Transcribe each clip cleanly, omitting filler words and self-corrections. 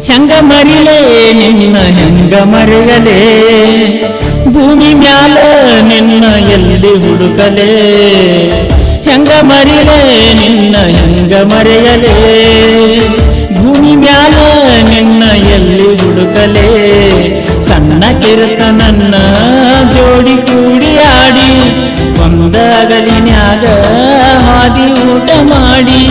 ಹೆಂಗ ಮರಿಲೇ ನಿನ್ನ ಹೆಂಗ ಮರೆಯಲೇ ಭೂಮಿ ಮ್ಯಾಲ ನಿನ್ನ ಎಲ್ಲಿ ಹುಡುಕಲೇ ಹೆಂಗ ಮರಿಲೇ ನಿನ್ನ ಹೆಂಗ ಮರೆಯಲೇ ಭೂಮಿ ಮ್ಯಾಲ ನಿನ್ನ ಎಲ್ಲಿ ಹುಡುಕಲೇ ಸಣ್ಣ ಕಿರುತ ನನ್ನ ಜೋಡಿ ಕೂಡಿ ಆಡಿ ಒಂದಾಗಲಿನ್ಯಾಗ ಹಾದಿ ಊಟ ಮಾಡಿ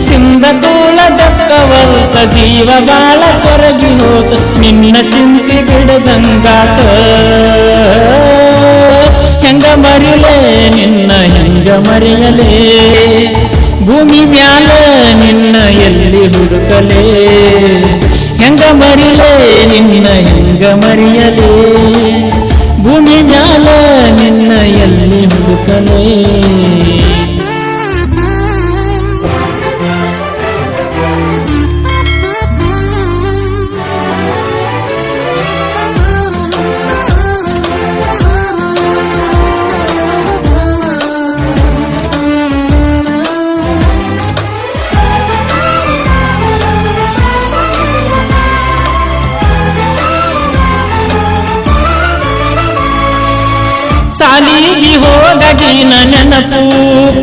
ತಿಂದ ಕೂಳ ದಕ್ಕವಲ್ತ ಜೀವ ಬಾಳ ಸೊರಗಿ ಹೋತ ನಿನ್ನ ಚಿಂತೆ ಬಿಡದಂಗಾತ ಹೆಂಗ ಮರಿಲೇ ನಿನ್ನ ಹೆಂಗ ಮರೆಯಲೇ ಭೂಮಿ ಮ್ಯಾಲ ನಿನ್ನ ಎಲ್ಲಿ ಹುಡುಕಲೇ ಹೆಂಗ ಮರಿಲೇ ನಿನ್ನ ಹೆಂಗ ಮರೆಯಲೇ ಭೂಮಿ ಮ್ಯಾಲ ನಿನ್ನ ಎಲ್ಲಿ ಹುಡುಕಲೇ ಸಾಲಿಗೆ ಹೋಗಗಿನ ನೆನಪು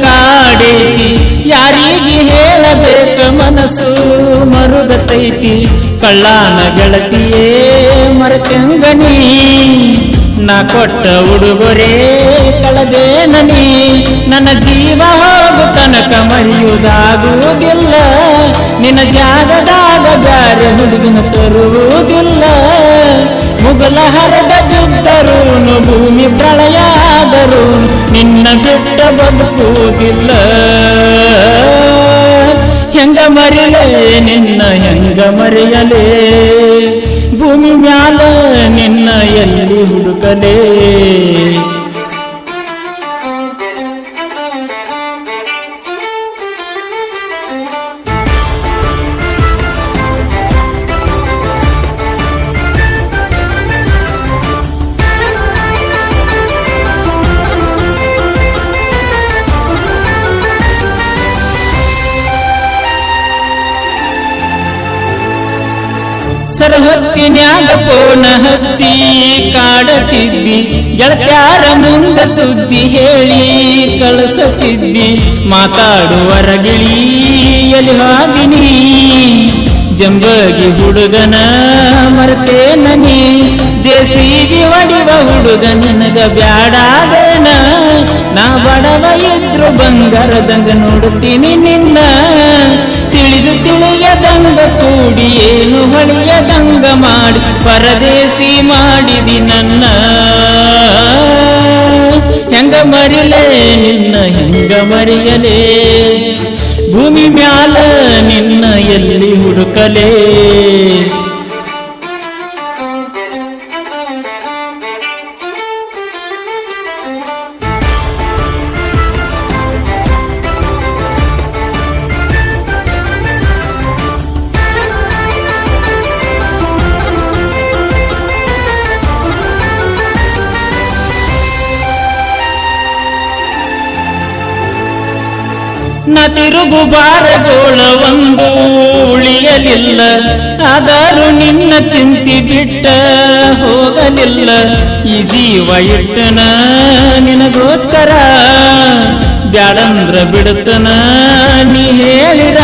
ಕಾಡೈತಿ ಯಾರಿಗೆ ಹೇಳಬೇಕ ಮನಸ್ಸು ಮರುಗತೈತಿ ಕಳ್ಳಾನ ಗೆಳತಿಯೇ ಮರತೆಂಗನಿ ನಾ ಕೊಟ್ಟ ಉಡುಗೊರೆ ಕಳದೇನನಿ ನನ್ನ ಜೀವ ಹೋಗು ತನಕ ಮರೆಯುವುದಾಗುವುದಿಲ್ಲ ನಿನ್ನ ಜಾಗದಾಗ ಬ್ಯಾರೆ ಹುಡುಗಿನ ತರುವುದಿಲ್ಲ ಮುಗಲ ಹರದ ಬಿದ್ದರೂನು ಭೂಮಿ ಪ್ರಳಯ ಆದರೂ ನಿನ್ನ ಬಿಟ್ಟ ಬದುಕುವುದಿಲ್ಲ ಹೆಂಗ ಮರಿಲೇ ನಿನ್ನ ಹೆಂಗ ಮರೆಯಲೇ ಭೂಮಿ ಮ್ಯಾಲ ನಿನ್ನ ಎಲ್ಲಿ ಹುಡುಕಲೇ ಸರಹತ್ತಿನ್ಯಾಗ ಪೋನ ಹಚ್ಚಿ ಕಾಡತಿದ್ದಿ ಗೆಳತ್ಯಾರ ಮುಂದ ಸುದ್ದಿ ಹೇಳಿ ಕಳಿಸುತ್ತಿದ್ದಿ ಮಾತಾಡುವರ ಗಿಳಿ ಎಲ್ಲಿ ಹಾದಿನಿ ಜಂಬಗಿ ಹುಡುಗನ ಮರ್ತೇನನಿ ಜೆಸಿಬಿ ಹೊಡಿವ ಹುಡುಗ ನಿನಗ ಬ್ಯಾಡಾದೇನ ನಾ ಬಡವ ಇದ್ರು ಬಂಗಾರದಂಗ ನೋಡುತ್ತೀನಿ ನಿನ್ನ ತಿಳಿದು ತಿಳಿಯದಂಗ ಕೂಡಿ ಏನು ಹೊಳೆಯದಂಗ ಮಾಡಿ ಪರದೇಸಿ ಮಾಡಿದಿ ನನ್ನ ಹೆಂಗ ಮರಿಲೇ ನಿನ್ನ ಹೆಂಗ ಮರೆಯಲೇ ಭೂಮಿ ಮ್ಯಾಲ ನಿನ್ನ ಎಲ್ಲಿ ಹುಡುಕಲೇ ನ ತಿರುಗು ಬಾರ ಜೋಳ ಒಂದು ಉಳಿಯಲಿಲ್ಲ ಆದರೂ ನಿನ್ನ ಚಿಂತಿ ಬಿಟ್ಟ ಹೋಗಲಿಲ್ಲ ಈ ಜೀವ ಇಟ್ಟನ ನಿನಗೋಸ್ಕರ ಬ್ಯಾಡಂದ್ರ ಬಿಡುತ್ತನ ನೀ ಹೇಳಿರ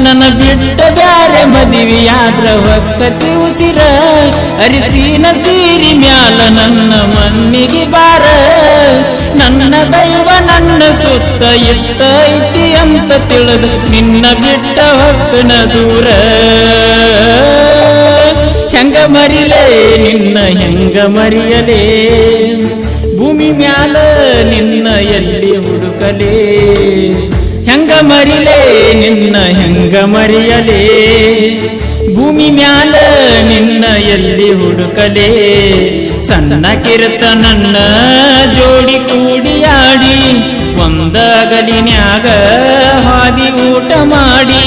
ನನ್ನ ಬಿಟ್ಟ ಬ್ಯಾರೆ ಮದುವೆಯಾದ್ರ ಹೊಕ್ಕತಿ ಉಸಿರ ಅರಿಸಿನ ಸೀರಿ ಮ್ಯಾಲ ನನ್ನ ಮಣ್ಣಿಗೆ ಬಾರ ನನ್ನ ದೈವ ನನ್ನ ಸುತ್ತ ಇತ್ತೈತಿ ಅಂತ ತಿಳಿದು ನಿನ್ನ ಬಿಟ್ಟ ಹೊಕ್ಕನ ದೂರ ಹೆಂಗ ಮರಿಲೇ ನಿನ್ನ ಹೆಂಗ ಮರೆಯಲೇ ಭೂಮಿ ಮ್ಯಾಲ ನಿನ್ನ ಎಲ್ಲಿ ಹುಡುಕಲೇ ಹೆಂಗ ಮರಿಲೇ ನಿನ್ನ ಹೆಂಗ ಮರೆಯಲೇ ಭೂಮಿ ಮ್ಯಾಲ ನಿನ್ನ ಎಲ್ಲಿ ಹುಡುಕಲೇ ಸಣ್ಣ ಕಿರುತ ನನ್ನ ಜೋಡಿ ಕೂಡಿಯಾಡಿ ಒಂದಾಗಲಿನ್ಯಾಗ ಹಾದಿ ಊಟ ಮಾಡಿ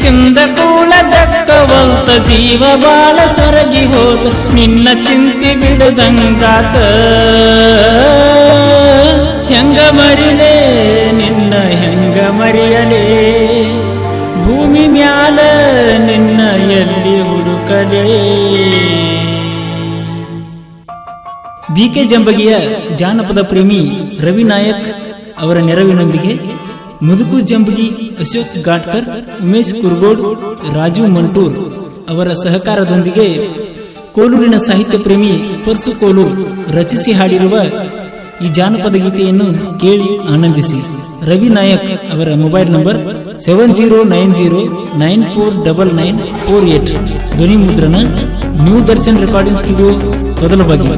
ತಿಂದ ಕೂಳ ದಕ್ಕವಲ್ತ ಜೀವ ಬಾಳ ಸೊರಗಿ ಹೋದ ನಿನ್ನ ಚಿಂತೆ ಬಿಡದಂಗಾತ ಹೆಂಗ ಮರಿಲೆ ನಿನ್ನ ಹೆಂಗ ಮರೆಯಲೇ ಭೂಮಿ ಮ್ಯಾಲ ನಿನ್ನ ಎಲ್ಲಿ ಹುಡುಕಲೇ. ಬಿಕೆ ಜಂಬಗಿಯ ಜಾನಪದ ಪ್ರೇಮಿ ರವಿ ನಾಯಕ್ ಅವರ ನೆರವಿನೊಂದಿಗೆ ಮುದುಕು ಜಂಬಗಿ ಅಶೋಕ್ ಘಾಟ್ಕರ್, ಉಮೇಶ್ ಕುರ್ಗೋಡ್, ರಾಜು ಮಂಟೂರ್ ಅವರ ಸಹಕಾರದೊಂದಿಗೆ ಕೋಲೂರಿನ ಸಾಹಿತ್ಯ ಪ್ರೇಮಿ ಪರ್ಸು ಕೋಲೂರ್ ರಚಿಸಿ ಹಾಡಿರುವ ಈ ಜಾನಪದ ಗೀತೆಯನ್ನು ಕೇಳಿ ಆನಂದಿಸಿ. ರವಿ ನಾಯಕ್ ಅವರ ಮೊಬೈಲ್ ನಂಬರ್ 7090949948. ಧ್ವನಿ ಮುದ್ರಣ new Darshan recording studio Todalbagi.